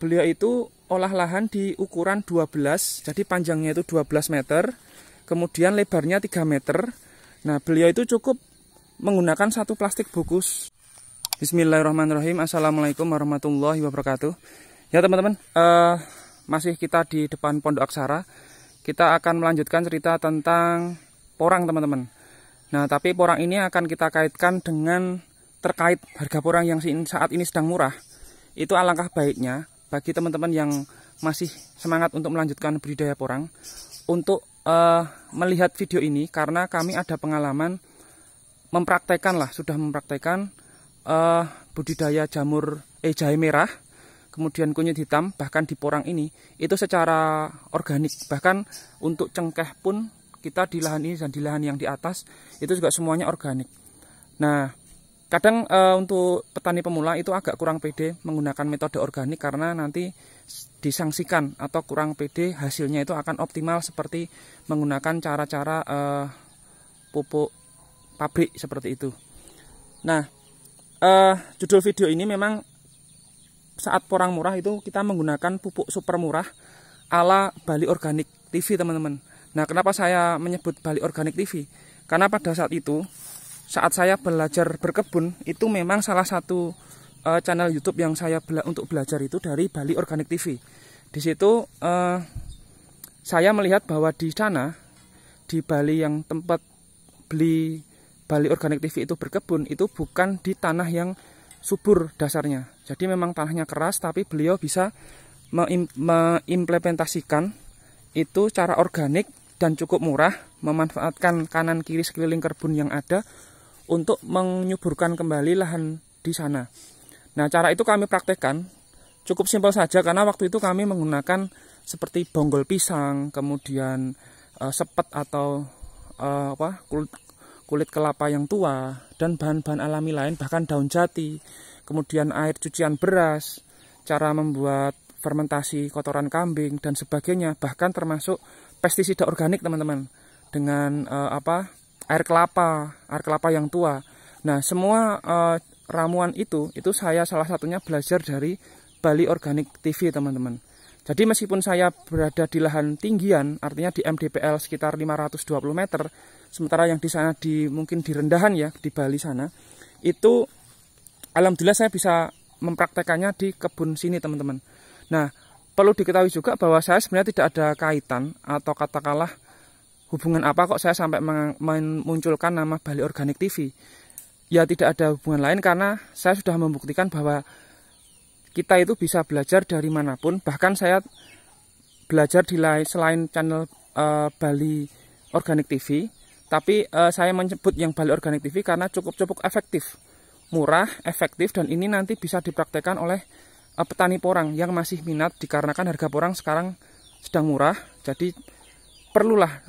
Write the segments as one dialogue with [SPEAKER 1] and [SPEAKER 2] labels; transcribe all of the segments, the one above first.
[SPEAKER 1] beliau itu olah lahan di ukuran 12, jadi panjangnya itu 12 meter, kemudian lebarnya 3 meter. Nah, beliau itu cukup menggunakan satu plastik bungkus. Bismillahirrahmanirrahim. Assalamualaikum warahmatullahi wabarakatuh. Ya teman-teman, masih kita di depan Pondok Aksara. Kita akan melanjutkan cerita tentang porang teman-teman. Nah, tapi porang ini akan kita kaitkan dengan terkait harga porang yang saat ini sedang murah. Itu alangkah baiknya bagi teman-teman yang masih semangat untuk melanjutkan budidaya porang untuk melihat video ini, karena kami ada pengalaman sudah mempraktekkan budidaya jahe merah, kemudian kunyit hitam, bahkan di porang ini itu secara organik. Bahkan untuk cengkeh pun kita di lahan ini dan di lahan yang di atas itu juga semuanya organik. Nah, kadang untuk petani pemula itu agak kurang pede menggunakan metode organik karena nanti disangsikan atau kurang pede hasilnya itu akan optimal seperti menggunakan cara-cara pupuk pabrik seperti itu. Nah, judul video ini memang saat porang murah itu kita menggunakan pupuk super murah ala Bali Organik TV teman-teman. Nah, kenapa saya menyebut Bali Organik TV? Karena pada saat itu, saat saya belajar berkebun, itu memang salah satu channel YouTube yang saya untuk belajar itu dari Bali Organik TV. Di situ saya melihat bahwa di sana, di Bali yang tempat beli Bali Organik TV itu berkebun, itu bukan di tanah yang subur dasarnya. Jadi memang tanahnya keras, tapi beliau bisa mengimplementasikan itu cara organik dan cukup murah, memanfaatkan kanan kiri sekeliling kebun yang ada untuk menyuburkan kembali lahan di sana. Nah, cara itu kami praktekkan cukup simpel saja, karena waktu itu kami menggunakan seperti bonggol pisang, kemudian sepet atau kulit kelapa yang tua, dan bahan-bahan alami lain, bahkan daun jati, kemudian air cucian beras, cara membuat fermentasi kotoran kambing dan sebagainya, bahkan termasuk pestisida organik teman-teman, dengan air kelapa yang tua. Nah, semua ramuan itu saya salah satunya belajar dari Bali Organik TV teman-teman. Jadi meskipun saya berada di lahan tinggian, artinya di MDPL sekitar 520 meter, sementara yang di sana mungkin di rendahan ya, di Bali sana, itu alhamdulillah saya bisa mempraktekannya di kebun sini teman-teman. Nah, perlu diketahui juga bahwa saya sebenarnya tidak ada kaitan atau katakanlah hubungan apa kok saya sampai memunculkan nama Bali Organik TV. Ya, tidak ada hubungan lain, karena saya sudah membuktikan bahwa kita itu bisa belajar dari manapun. Bahkan saya belajar selain channel Bali Organik TV, tapi saya menyebut yang Bali Organik TV karena cukup efektif, murah, efektif, dan ini nanti bisa dipraktekkan oleh petani porang yang masih minat, dikarenakan harga porang sekarang sedang murah. Jadi perlulah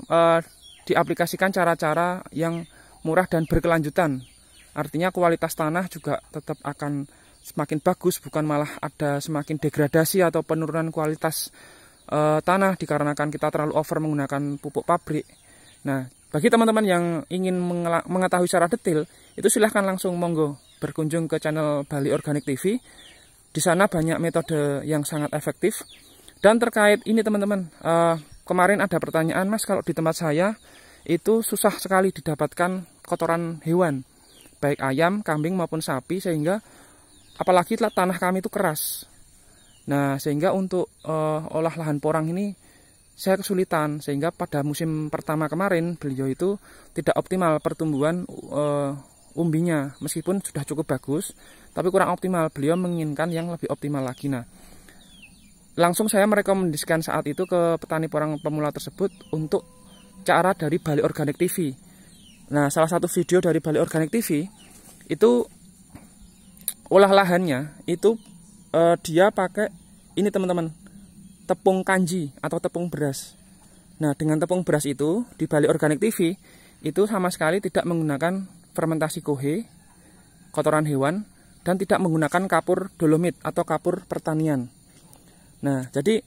[SPEAKER 1] diaplikasikan cara-cara yang murah dan berkelanjutan. Artinya kualitas tanah juga tetap akan semakin bagus, bukan malah ada semakin degradasi atau penurunan kualitas tanah dikarenakan kita terlalu over menggunakan pupuk pabrik. Nah, bagi teman-teman yang ingin mengetahui secara detail, itu silahkan langsung monggo berkunjung ke channel Bali Organik TV. Di sana banyak metode yang sangat efektif. Dan terkait ini teman-teman, kemarin ada pertanyaan, Mas, kalau di tempat saya itu susah sekali didapatkan kotoran hewan, baik ayam, kambing maupun sapi, sehingga apalagi tanah kami itu keras. Nah, sehingga untuk olah lahan porang ini saya kesulitan, sehingga pada musim pertama kemarin beliau itu tidak optimal pertumbuhan umbinya. Meskipun sudah cukup bagus, tapi kurang optimal. Beliau menginginkan yang lebih optimal lagi. Nah, langsung saya merekomendasikan saat itu ke petani porang pemula tersebut untuk cara dari Bali Organik TV. Nah, salah satu video dari Bali Organik TV itu olah lahannya itu dia pakai ini teman-teman, tepung kanji atau tepung beras. Nah, dengan tepung beras itu di Bali Organik TV itu sama sekali tidak menggunakan fermentasi kohe, kotoran hewan, dan tidak menggunakan kapur dolomit atau kapur pertanian. Nah, jadi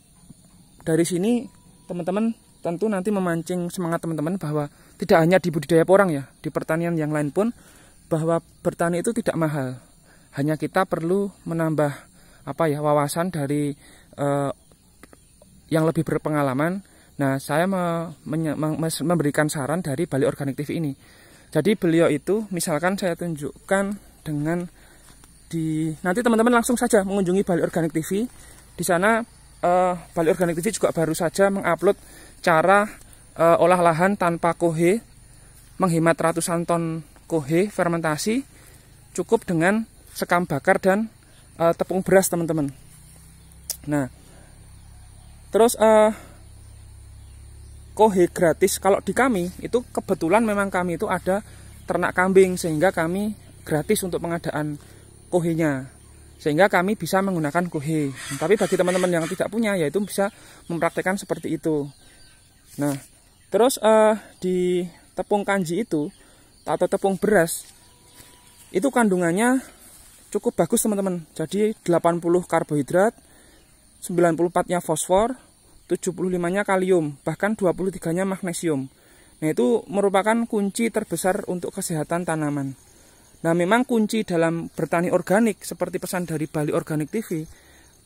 [SPEAKER 1] dari sini teman-teman tentu nanti memancing semangat teman-teman bahwa tidak hanya di budidaya porang ya, di pertanian yang lain pun, bahwa bertani itu tidak mahal. Hanya kita perlu menambah wawasan dari yang lebih berpengalaman. Nah, saya memberikan saran dari Bali Organic TV ini. Jadi beliau itu, misalkan saya tunjukkan dengan nanti teman-teman langsung saja mengunjungi Bali Organic TV. Di sana Bali Organic TV juga baru saja mengupload cara olah lahan tanpa kohe, menghemat ratusan ton kohe fermentasi, cukup dengan sekam bakar dan tepung beras, teman-teman. Nah, terus kohe gratis. Kalau di kami itu kebetulan memang kami itu ada ternak kambing, sehingga kami gratis untuk pengadaan kohenya, sehingga kami bisa menggunakan kohe. Tapi bagi teman-teman yang tidak punya, yaitu bisa mempraktekkan seperti itu. Nah, terus di tepung kanji itu atau tepung beras itu kandungannya cukup bagus, teman-teman. Jadi 80 karbohidrat, 94-nya fosfor, 75-nya kalium, bahkan 23-nya magnesium. Nah, itu merupakan kunci terbesar untuk kesehatan tanaman. Nah, memang kunci dalam bertani organik seperti pesan dari Bali Organic TV,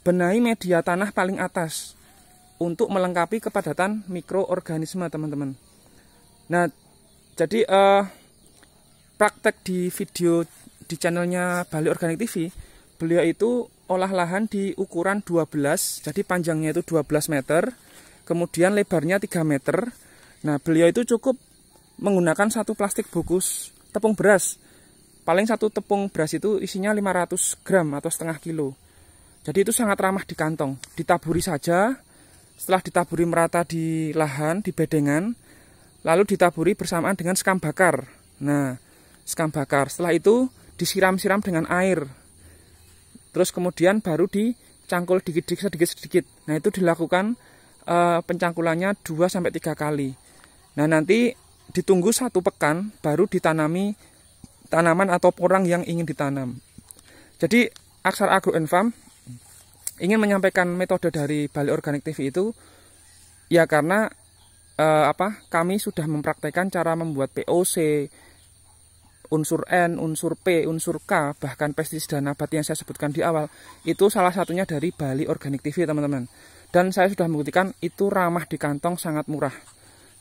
[SPEAKER 1] benahi media tanah paling atas untuk melengkapi kepadatan mikroorganisme, teman-teman. Nah, jadi praktek di video di channelnya Bali Organic TV, beliau itu olah lahan di ukuran 12, jadi panjangnya itu 12 meter, kemudian lebarnya 3 meter. Nah, beliau itu cukup menggunakan satu plastik bungkus tepung beras. Paling satu tepung beras itu isinya 500 gram atau setengah kilo. Jadi itu sangat ramah di kantong. Ditaburi saja, setelah ditaburi merata di lahan, di bedengan, lalu ditaburi bersamaan dengan sekam bakar. Nah, sekam bakar. Setelah itu disiram-siram dengan air. Terus kemudian baru dicangkul sedikit-sedikit. Nah, itu dilakukan pencangkulannya 2-3 kali. Nah, nanti ditunggu 1 pekan baru ditanami tanaman atau porang yang ingin ditanam. Jadi Aksara Agro & Farm ingin menyampaikan metode dari Bali Organic TV itu ya karena kami sudah mempraktekkan cara membuat POC, unsur N, unsur P, unsur K, bahkan pestisida nabati yang saya sebutkan di awal, itu salah satunya dari Bali Organic TV, teman-teman. Dan saya sudah membuktikan itu ramah di kantong, sangat murah.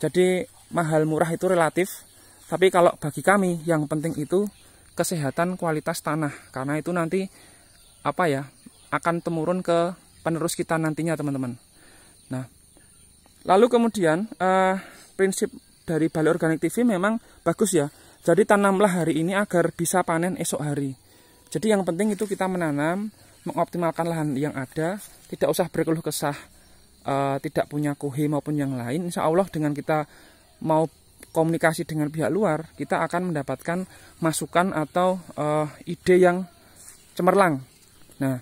[SPEAKER 1] Jadi mahal murah itu relatif, tapi kalau bagi kami yang penting itu kesehatan kualitas tanah, karena itu nanti akan temurun ke penerus kita nantinya, teman-teman. Nah, lalu kemudian prinsip dari Bali Organic TV memang bagus ya. Jadi tanamlah hari ini agar bisa panen esok hari. Jadi yang penting itu kita menanam, mengoptimalkan lahan yang ada, tidak usah berkeluh kesah, tidak punya kohe maupun yang lain. Insya Allah dengan kita mau komunikasi dengan pihak luar, kita akan mendapatkan masukan atau ide yang cemerlang. Nah,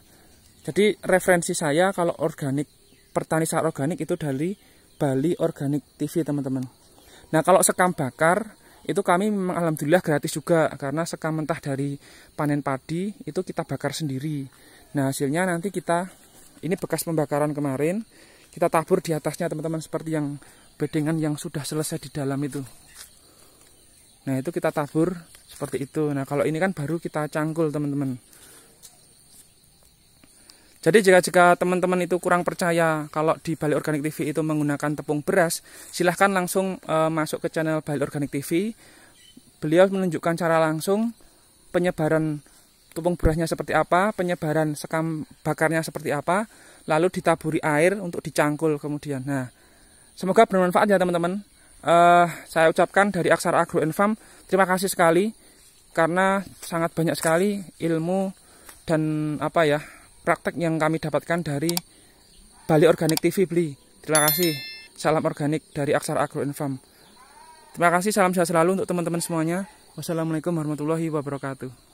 [SPEAKER 1] jadi referensi saya kalau organik, pertani secara organik itu dari Bali Organic TV, teman-teman. Nah, kalau sekam bakar itu kami memang alhamdulillah gratis juga, karena sekam mentah dari panen padi itu kita bakar sendiri. Nah, hasilnya nanti ini bekas pembakaran kemarin, kita tabur di atasnya, teman-teman, seperti yang bedengan yang sudah selesai di dalam itu. Nah, itu kita tabur seperti itu. Nah, kalau ini kan baru kita cangkul, teman-teman. Jadi jika teman-teman itu kurang percaya kalau di Bali Organic TV itu menggunakan tepung beras, silahkan langsung masuk ke channel Bali Organic TV. Beliau menunjukkan cara langsung penyebaran tepung berasnya seperti apa, penyebaran sekam bakarnya seperti apa, lalu ditaburi air untuk dicangkul kemudian. Nah, semoga bermanfaat ya, teman-teman. Saya ucapkan dari Aksara Agro & Farm, terima kasih sekali karena sangat banyak sekali ilmu dan praktek yang kami dapatkan dari Bali Organic TV. Terima kasih. Salam organik dari Aksara Agro & Farm. Terima kasih, salam sehat selalu untuk teman-teman semuanya. Wassalamualaikum warahmatullahi wabarakatuh.